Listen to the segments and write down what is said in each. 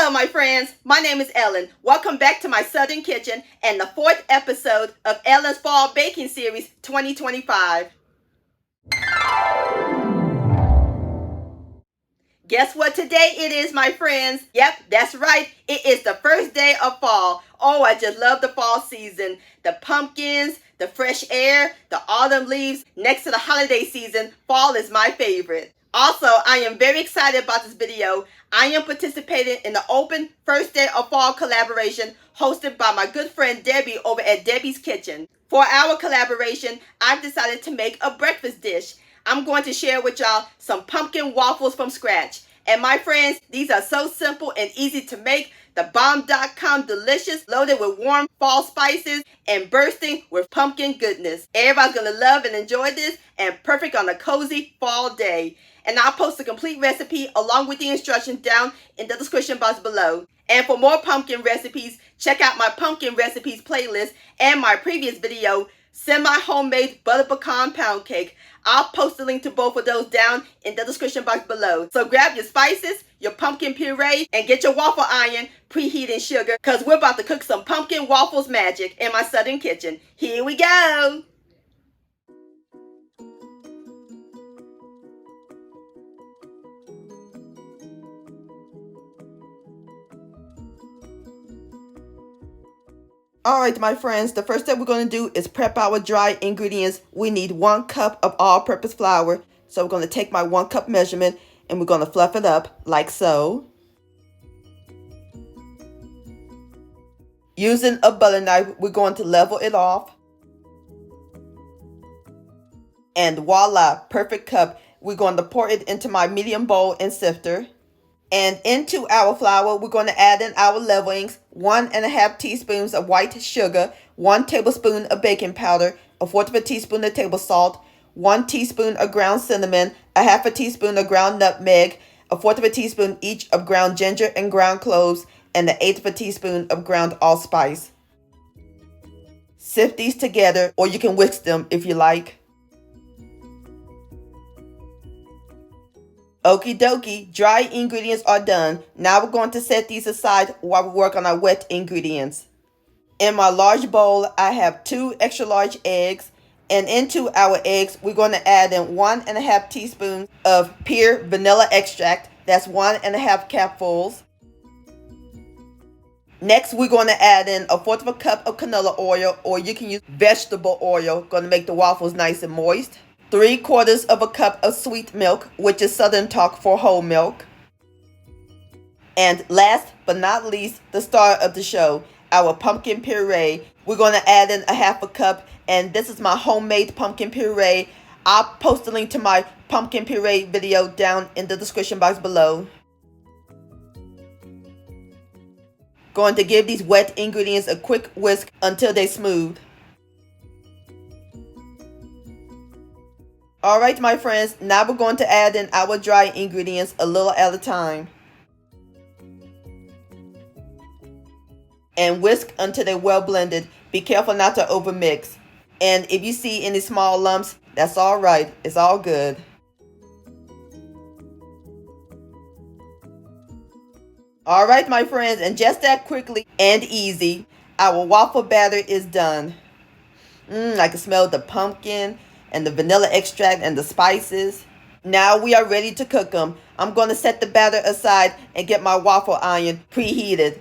Hello, my friends. My name is Ellen. Welcome back to my Southern Kitchen and the 4th episode of Ellen's Fall Baking Series 2025. Guess what today it is, my friends? Yep, that's right. It is the first day of fall. Oh, I just love the fall season. The pumpkins, the fresh air, the autumn leaves. Next to the holiday season, fall is my favorite. Also, I am very excited about this video. I am participating in the open first day of fall collaboration hosted by my good friend Debbie over at Debbie's Kitchen. For our collaboration, I've decided to make a breakfast dish. I'm going to share with y'all some pumpkin waffles from scratch. And my friends, these are so simple and easy to make. The bomb.com delicious, loaded with warm fall spices and bursting with pumpkin goodness. Everybody's going to love and enjoy this and perfect on a cozy fall day. And I'll post the complete recipe along with the instructions down in the description box below. And for more pumpkin recipes, check out my pumpkin recipes playlist and my previous video, semi-homemade butter pecan pound cake. I'll post the link to both of those down in the description box below. So grab your spices, your pumpkin puree, and get your waffle iron, preheating sugar, because we're about to cook some pumpkin waffles magic in my Southern Kitchen. Here we go! Alright, my friends, the first step we're going to do is prep our dry ingredients. We need 1 cup of all-purpose flour. So we're going to take my 1 cup measurement and we're going to fluff it up like so. Using a butter knife, we're going to level it off. And voila, perfect cup. We're going to pour it into my medium bowl and sifter. And into our flour, we're going to add in our leavenings, 1½ teaspoons of white sugar, 1 tablespoon of baking powder, 1/4 teaspoon of table salt, 1 teaspoon of ground cinnamon, 1/2 teaspoon of ground nutmeg, 1/4 teaspoon each of ground ginger and ground cloves, and 1/8 teaspoon of ground allspice. Sift these together, or you can whisk them if you like. Okie dokie, dry ingredients are done. Now we're going to set these aside while we work on our wet ingredients. In my large bowl, I have 2 extra large eggs. And into our eggs, we're going to add in 1½ teaspoon of pure vanilla extract. That's 1½ cupfuls. Next, we're going to add in 1/4 cup of canola oil, or you can use vegetable oil. Going to make the waffles nice and moist. 3/4 cup of sweet milk, which is Southern talk for whole milk. And last but not least, the star of the show, our pumpkin puree. We're going to add in 1/2 cup, and this is my homemade pumpkin puree. I'll post the link to my pumpkin puree video down in the description box below. Going to give these wet ingredients a quick whisk until they're smooth. Alright, my friends, now we're going to add in our dry ingredients a little at a time. And whisk until they're well blended. Be careful not to overmix. And if you see any small lumps, that's alright. It's all good. Alright, my friends, and just that quickly and easy, our waffle batter is done. I can smell the pumpkin and the vanilla extract and the spices. Now we are ready to cook them. I'm going to set the batter aside and get my waffle iron preheated.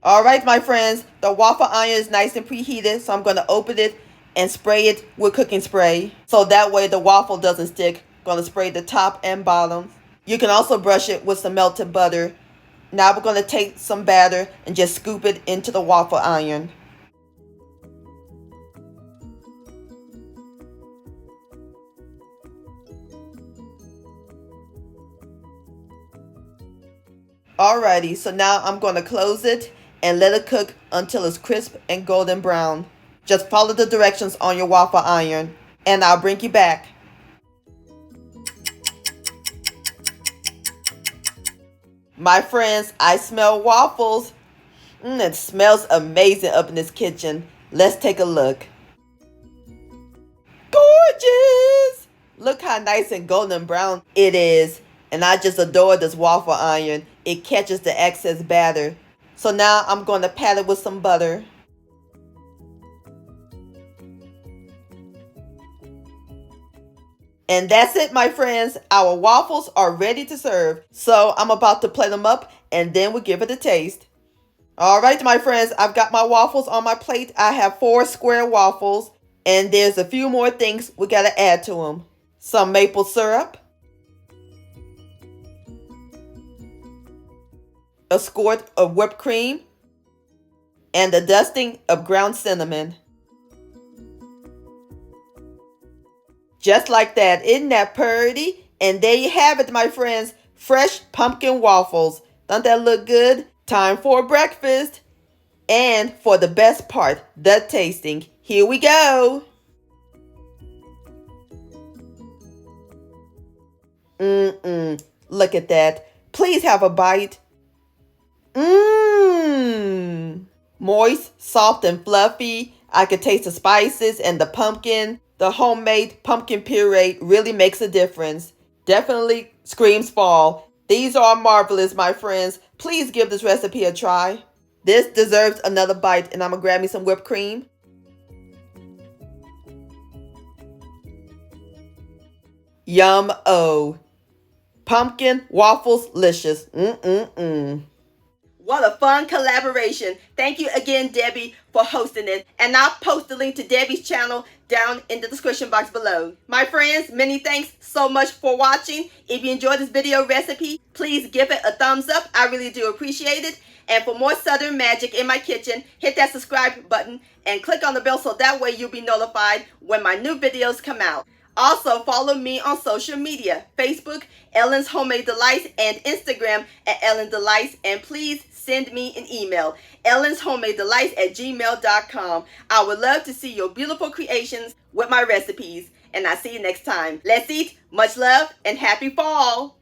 Alright, my friends, the waffle iron is nice and preheated, so I'm going to open it and spray it with cooking spray. So that way the waffle doesn't stick. Going to spray the top and bottom. You can also brush it with some melted butter. Now we're going to take some batter and just scoop it into the waffle iron. Alrighty, so now I'm going to close it and let it cook until it's crisp and golden brown. Just follow the directions on your waffle iron and I'll bring you back. My friends, I smell waffles. It smells amazing up in this kitchen. Let's take a look. Gorgeous! Look how nice and golden brown it is. And I just adore this waffle iron. it catches the excess batter. So now I'm going to pat it with some butter. And that's it, my friends. Our waffles are ready to serve. So I'm about to plate them up and then we'll give it a taste. All right, my friends, I've got my waffles on my plate. I have 4 square waffles and there's a few more things we got to add to them. Some maple syrup, a squirt of whipped cream, and a dusting of ground cinnamon. Just like that, isn't that pretty? And there you have it, my friends, fresh pumpkin waffles. Don't that look good? Time for breakfast. And for the best part, the tasting. Here we go. Look at that. Please have a bite. Moist, soft, and fluffy. I could taste the spices and the pumpkin. The homemade pumpkin puree really makes a difference. Definitely screams fall. These are marvelous, my friends. Please give this recipe a try. This deserves another bite, and I'm going to grab me some whipped cream. Yum-o. Pumpkin waffles licious. What a fun collaboration. Thank you again, Debbie, for hosting it. And I'll post the link to Debbie's channel down in the description box below. My friends, many thanks so much for watching. If you enjoyed this video recipe, please give it a thumbs up. I really do appreciate it. And for more Southern magic in my kitchen, hit that subscribe button and click on the bell so that way you'll be notified when my new videos come out. Also, follow me on social media, Facebook, Ellen's Homemade Delights, and Instagram at Ellen Delights. And please send me an email, ellenshomemade@gmail.com. I would love to see your beautiful creations with my recipes. And I'll see you next time. Let's eat. Much love and happy fall.